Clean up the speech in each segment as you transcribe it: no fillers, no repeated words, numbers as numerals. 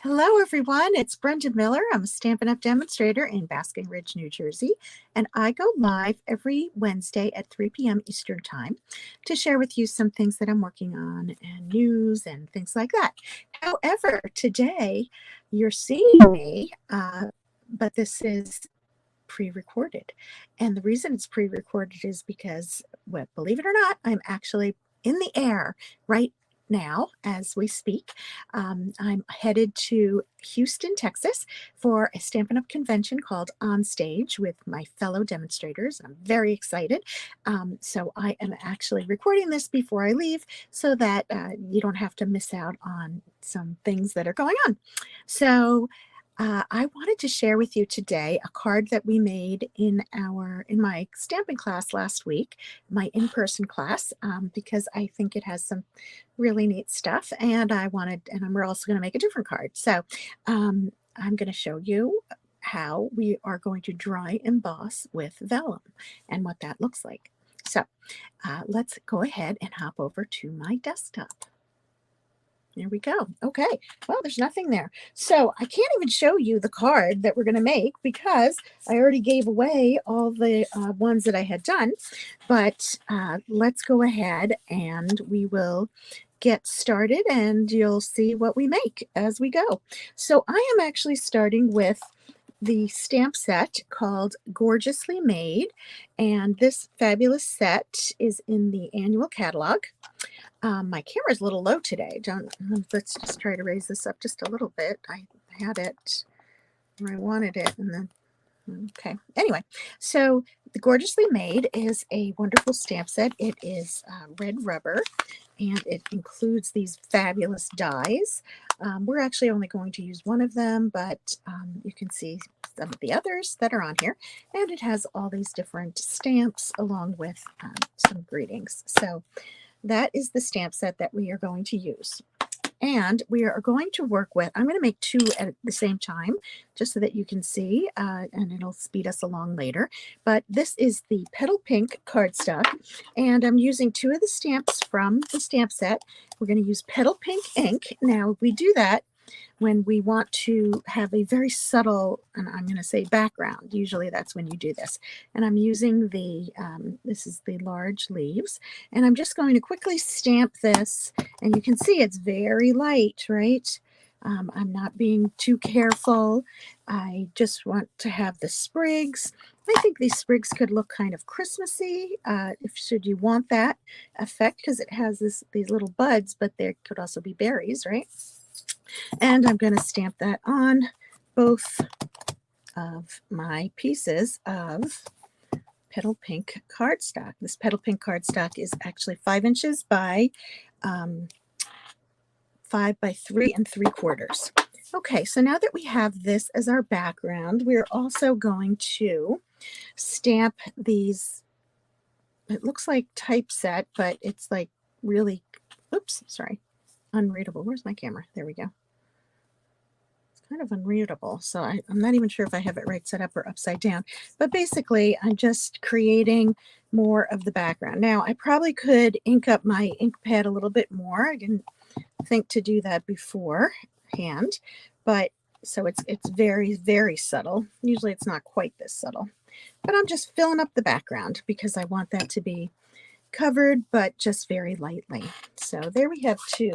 Hello, everyone. It's Brenda Miller. I'm a Stampin' Up! Demonstrator in Basking Ridge, New Jersey, and I go live every Wednesday at 3 p.m. Eastern Time to share with you some things that I'm working on and news and things like that. However, today you're seeing me, but this is pre-recorded. And the reason it's pre-recorded is because, well, believe it or not, I'm actually in the air right now as we speak. I'm headed to Houston, Texas for a Stampin' Up! Convention called On Stage with my fellow demonstrators. I'm very excited. So I am actually recording this before I leave so that you don't have to miss out on some things that are going on. So I wanted to share with you today a card that we made in my stamping class last week, my in-person class, because I think it has some really neat stuff, and we're also going to make a different card. So I'm going to show you how we are going to dry emboss with vellum and what that looks like. So let's go ahead and hop over to my desktop. There we go. Okay. Well, there's nothing there. So I can't even show you the card that we're going to make because I already gave away all the ones that I had done. But let's go ahead and we will get started and you'll see what we make as we go. So I am actually starting with the stamp set called Gorgeously Made. And this fabulous set is in the annual catalog. My camera's a little low today. Let's just try to raise this up just a little bit. I had it where I wanted it, and then okay. Anyway, so the Gorgeously Made is a wonderful stamp set. It is red rubber, and it includes these fabulous dies. We're actually only going to use one of them, but you can see some of the others that are on here, and it has all these different stamps along with some greetings. So that is the stamp set that we are going to use. And we are going to work with, I'm going to make two at the same time, just so that you can see, and it'll speed us along later. But this is the Petal Pink cardstock, and I'm using two of the stamps from the stamp set. We're going to use Petal Pink ink. Now, we do that when we want to have a very subtle, and I'm going to say background. Usually that's when you do this. And I'm using this is the large leaves, and I'm just going to quickly stamp this, and you can see it's very light, right? I'm not being too careful. I just want to have the sprigs. I think these sprigs could look kind of Christmassy, should you want that effect, because it has these little buds, but there could also be berries, right? And I'm going to stamp that on both of my pieces of Petal Pink cardstock. This Petal Pink cardstock is actually 5 inches by 5 by 3 3/4. Okay, so now that we have this as our background, we're also going to stamp these. It looks like typeset, but it's like really, oops, sorry, unreadable. Where's my camera? There we go. Kind of unreadable, so I'm not even sure if I have it right set up or upside down, but basically I'm just creating more of the background. Now I probably could ink up my ink pad a little bit more. I didn't think to do that beforehand, but so it's very, very subtle. Usually it's not quite this subtle, but I'm just filling up the background because I want that to be covered, but just very lightly. So there we have two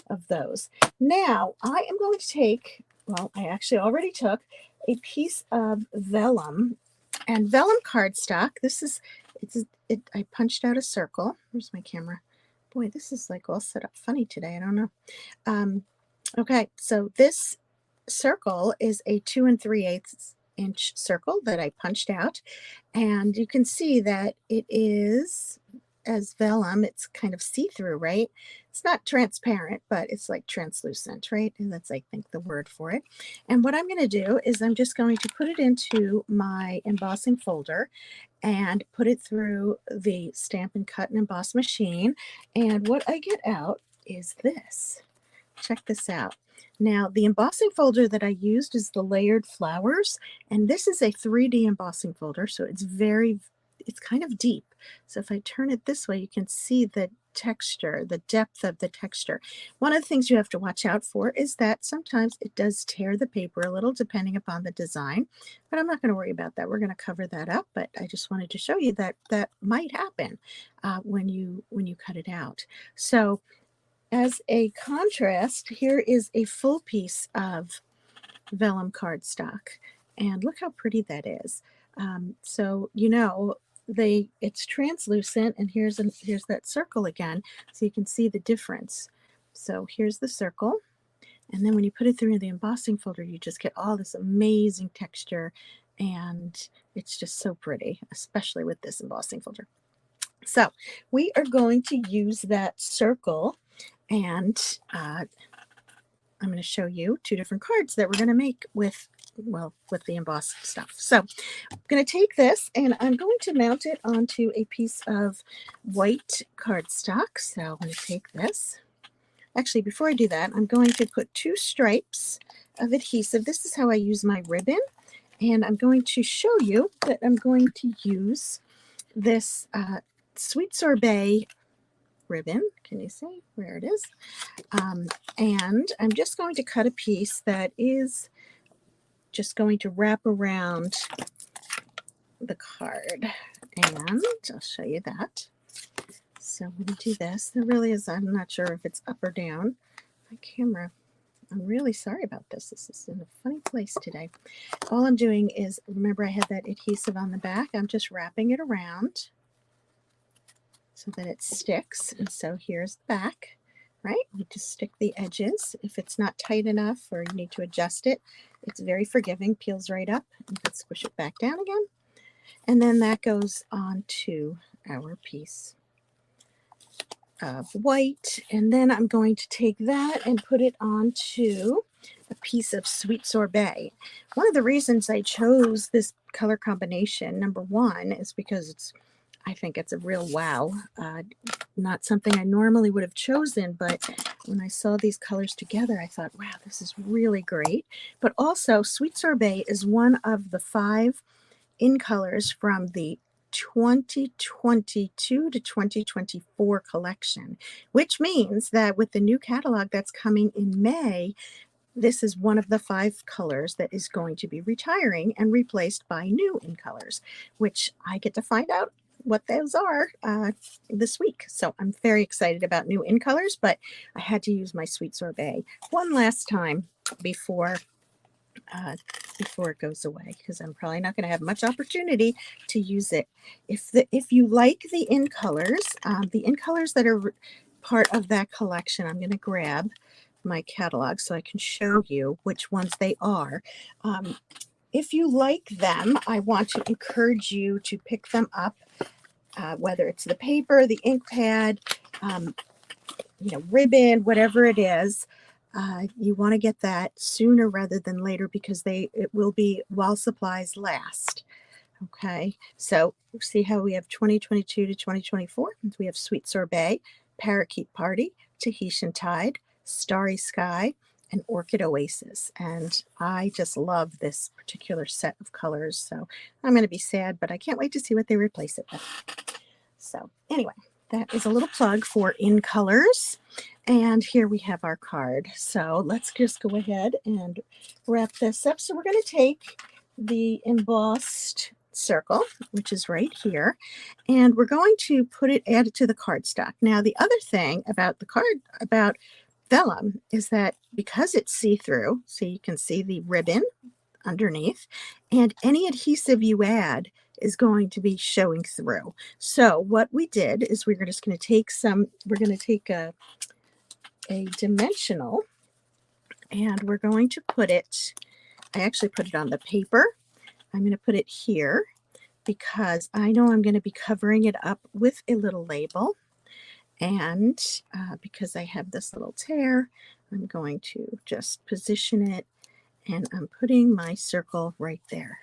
of those. Now I am going to take, well, I actually already took a piece of vellum and vellum cardstock. I punched out a circle. Where's my camera? Boy, this is like all set up funny today. I don't know. Okay, so this circle is a 2 3/8 inch circle that I punched out, and you can see that it is, as vellum, it's kind of see-through, right? It's not transparent, but it's like translucent, right? And that's, I think, the word for it. And what I'm going to do is I'm just going to put it into my embossing folder and put it through the Stampin' Cut and Emboss machine. And what I get out is this. Check this out. Now, the embossing folder that I used is the Layered Flowers, and this is a 3D embossing folder, so it's kind of deep. So if I turn it this way, you can see that texture, the depth of the texture. One of the things you have to watch out for is that sometimes it does tear the paper a little depending upon the design, but I'm not going to worry about that. We're going to cover that up, but I just wanted to show you that that might happen when you cut it out. So as a contrast, here is a full piece of vellum cardstock, and look how pretty that is. So you know it's translucent, and here's that circle again, so you can see the difference. So here's the circle, and then when you put it through the embossing folder, you just get all this amazing texture, and it's just so pretty, especially with this embossing folder. So we are going to use that circle, and I'm going to show you two different cards that we're going to make with, well, with the embossed stuff. So I'm going to take this and I'm going to mount it onto a piece of white cardstock. So I'm going to take this. Actually, before I do that, I'm going to put 2 stripes of adhesive. This is how I use my ribbon. And I'm going to show you that I'm going to use this Sweet Sorbet ribbon. Can you see where it is? And I'm just going to cut a piece that is just going to wrap around the card, and I'll show you that. So I'm going to do this. There really is, I'm not sure if it's up or down. My camera, I'm really sorry about this. This is in a funny place today. All I'm doing is, remember I had that adhesive on the back, I'm just wrapping it around so that it sticks. And so here's the back, right? You just stick the edges. If it's not tight enough or you need to adjust it, it's very forgiving, peels right up. You can squish it back down again. And then that goes onto our piece of white. And then I'm going to take that and put it onto a piece of Sweet Sorbet. One of the reasons I chose this color combination, number one, is because I think it's a real wow. Not something I normally would have chosen, but when I saw these colors together, I thought, wow, this is really great. But also, Sweet Sorbet is one of the 5 in colors from the 2022 to 2024 collection, which means that with the new catalog that's coming in May, this is one of the 5 colors that is going to be retiring and replaced by new in colors, which I get to find out what those are this week. So I'm very excited about new in colors, but I had to use my Sweet Sorbet one last time before it goes away, because I'm probably not going to have much opportunity to use it. If you like the in colors that are part of that collection, I'm going to grab my catalog so I can show you which ones they are. If you like them, I want to encourage you to pick them up, whether it's the paper, the ink pad, ribbon, whatever it is. You want to get that sooner rather than later, because it will be while supplies last. Okay, so see how we have 2022 to 2024. We have Sweet Sorbet, Parakeet Party, Tahitian Tide, Starry Sky, and Orchid Oasis. And I just love this particular set of colors. So I'm going to be sad, but I can't wait to see what they replace it with. So anyway, that is a little plug for in colors. And here we have our card. So let's just go ahead and wrap this up. So we're going to take the embossed circle, which is right here, and we're going to add it to the cardstock. Now, the other thing about about vellum is that because it's see-through, so you can see the ribbon underneath, and any adhesive you add is going to be showing through. So what we did is we're just going to take a dimensional, and we're going to put it, I actually put it on the paper. I'm going to put it here because I know I'm going to be covering it up with a little label. And because I have this little tear, I'm going to just position it, and I'm putting my circle right there.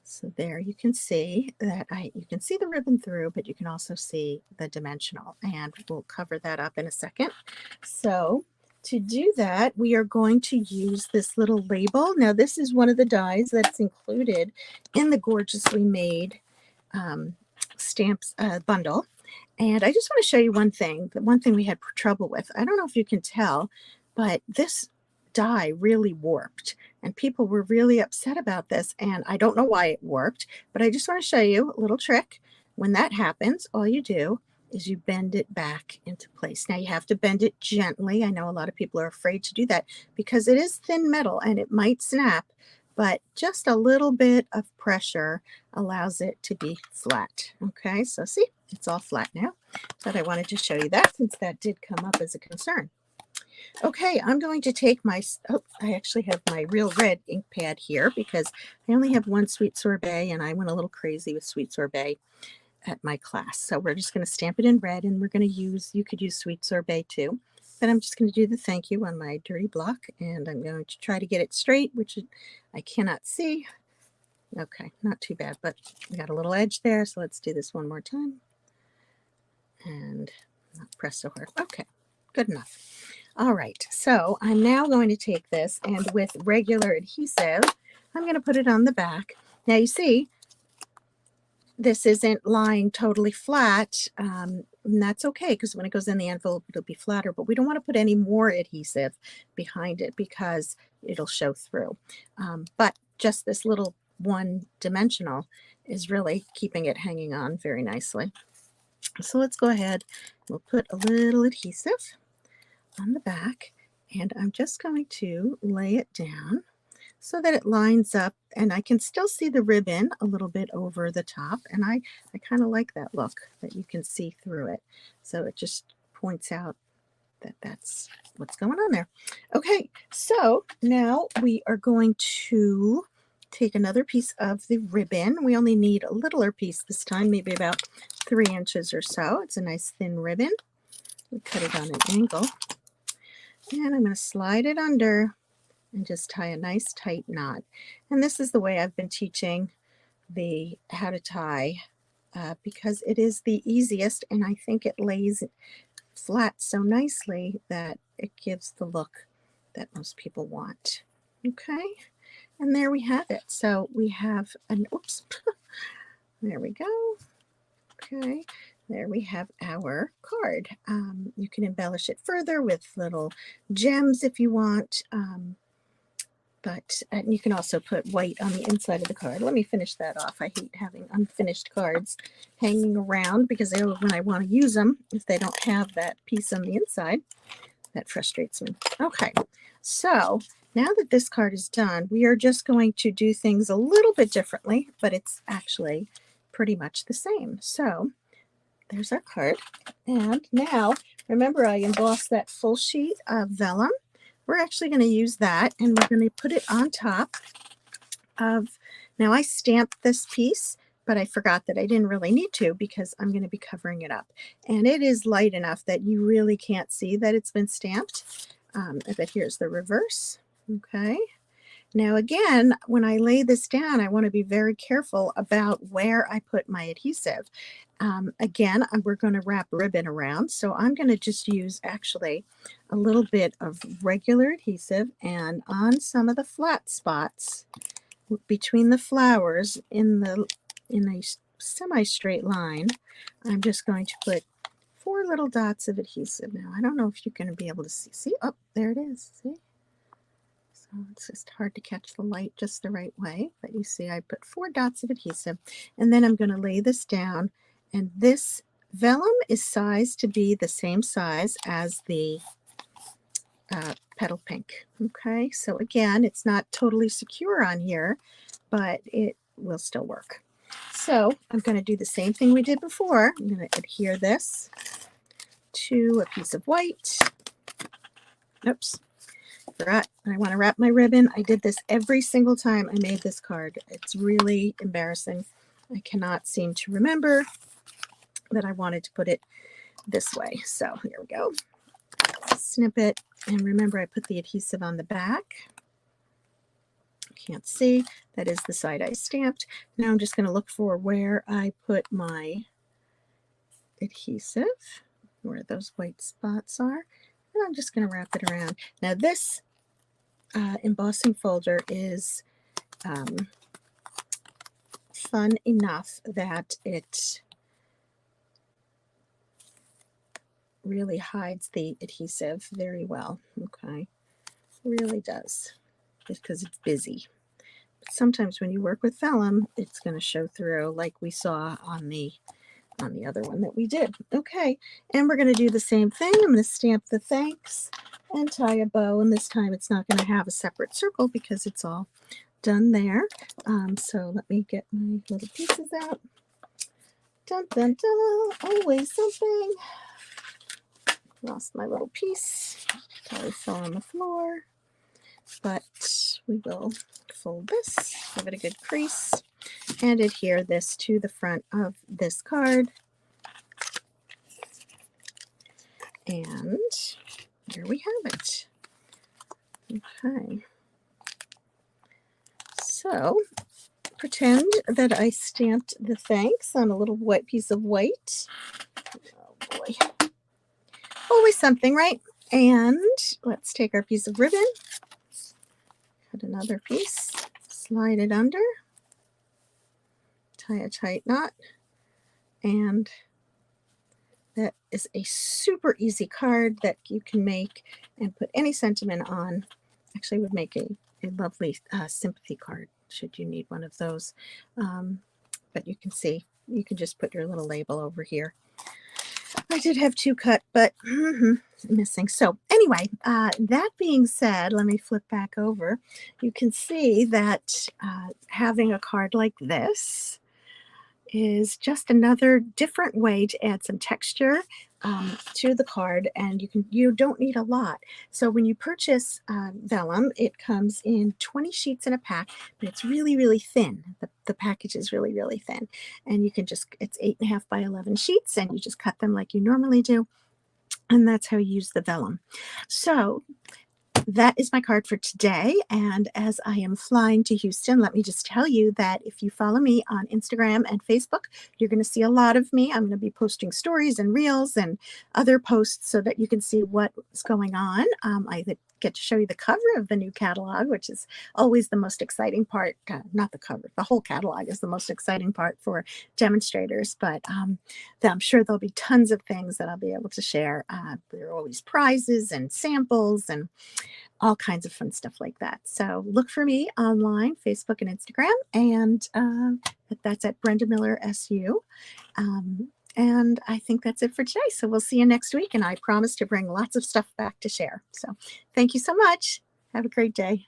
So there you can see that you can see the ribbon through, but you can also see the dimensional, and we'll cover that up in a second. So to do that, we are going to use this little label. Now, this is one of the dies that's included in the gorgeously made stamps bundle. And I just want to show you one thing, the one thing we had trouble with. I don't know if you can tell, but this die really warped and people were really upset about this, and I don't know why it warped, but I just want to show you a little trick. When that happens, all you do is you bend it back into place. Now you have to bend it gently. I know a lot of people are afraid to do that because it is thin metal and it might snap, but just a little bit of pressure allows it to be flat. Okay, so see, it's all flat now. Thought I wanted to show you that since that did come up as a concern. Okay, I'm going to take my, oh, I actually have my real red ink pad here because I only have one sweet sorbet and I went a little crazy with sweet sorbet at my class. So we're just going to stamp it in red, and we're going to use, you could use sweet sorbet too. But I'm just going to do the thank you on my dirty block, and I'm going to try to get it straight, which I cannot see. Okay, not too bad, but we got a little edge there, so let's do this one more time. And not press so hard. Okay, good enough. All right, so I'm now going to take this, and with regular adhesive, I'm going to put it on the back. Now you see, this isn't lying totally flat, and that's okay because when it goes in the envelope, it'll be flatter, but we don't want to put any more adhesive behind it because it'll show through. But just this little one-dimensional is really keeping it hanging on very nicely. So let's go ahead, we'll put a little adhesive on the back, and I'm just going to lay it down so that it lines up, and I can still see the ribbon a little bit over the top, and I kind of like that look that you can see through it. So it just points out that that's what's going on there. Okay, so now we are going to take another piece of the ribbon. We only need a littler piece this time, maybe about 3 inches or so. It's a nice thin ribbon. We cut it on an angle, and I'm going to slide it under and just tie a nice tight knot. And this is the way I've been teaching the how to tie because it is the easiest, and I think it lays flat so nicely that it gives the look that most people want. Okay, and there we have it. So we have an, oops, there we go. Okay, there we have our card. You can embellish it further with little gems if you want. But you can also put white on the inside of the card. Let me finish that off. I hate having unfinished cards hanging around because when I want to use them, if they don't have that piece on the inside, that frustrates me. Okay, so now that this card is done, we are just going to do things a little bit differently, but it's actually pretty much the same. So there's our card. And now, remember I embossed that full sheet of vellum. We're actually going to use that, and we're going to put it on top of, now I stamped this piece, but I forgot that I didn't really need to because I'm going to be covering it up. And it is light enough that you really can't see that it's been stamped. But here's the reverse. Okay. Now again, when I lay this down, I want to be very careful about where I put my adhesive. Again, we're going to wrap ribbon around, so I'm going to just use actually a little bit of regular adhesive, and on some of the flat spots between the flowers in a semi-straight line, I'm just going to put 4 little dots of adhesive. Now I don't know if you're going to be able to see. Oh, there it is. See? So it's just hard to catch the light just the right way, but you see I put 4 dots of adhesive, and then I'm going to lay this down, and this vellum is sized to be the same size as the Petal Pink. Okay, so again, it's not totally secure on here, but it will still work. So I'm going to do the same thing we did before. I'm going to adhere this to a piece of white. Oops. Forgot, I want to wrap my ribbon. I did this every single time I made this card. It's really embarrassing. I cannot seem to remember that I wanted to put it this way. So here we go. Snip it, and remember I put the adhesive on the back. Can't see, that is the side I stamped. Now I'm just going to look for where I put my adhesive, where those white spots are, and I'm just going to wrap it around. Now this embossing folder is fun enough that it really hides the adhesive very well. Okay, really does, because it's busy. But sometimes when you work with vellum, it's going to show through, like we saw on the other one that we did. Okay, and we're going to do the same thing. I'm going to stamp the thanks and tie a bow, and this time it's not going to have a separate circle because it's all done there. So let me get my little pieces out. Dun dun dun, always something. Lost my little piece, probably fell on the floor, but we will fold this, give it a good crease, and adhere this to the front of this card. And there we have it. Okay, so pretend that I stamped the thanks on a little white piece of white. Oh boy, always something, right? And let's take our piece of ribbon, cut another piece, slide it under, tie a tight knot, and that is a super easy card that you can make and put any sentiment on. Actually, would make a lovely sympathy card should you need one of those. But you can see, you can just put your little label over here. I did have two cut, but missing. So anyway, that being said, let me flip back over. You can see that having a card like this is just another different way to add some texture to the card, and you don't need a lot. So when you purchase vellum, it comes in 20 sheets in a pack, but it's really, really thin. The package is really, really thin, and you can just, it's 8.5 by 11 sheets, and you just cut them like you normally do, and that's how you use the vellum. So that is my card for today. And as I am flying to Houston, let me just tell you that if you follow me on Instagram and Facebook, you're going to see a lot of me. I'm going to be posting stories and reels and other posts so that you can see what's going on. I get to show you the cover of the new catalog, which is always the most exciting part. Not the cover, the whole catalog is the most exciting part for demonstrators, but I'm sure there'll be tons of things that I'll be able to share. There are always prizes and samples and all kinds of fun stuff like that. So look for me online, Facebook and Instagram, and that's at Brenda Miller SU. And I think that's it for today. So we'll see you next week, and I promise to bring lots of stuff back to share. So thank you so much. Have a great day.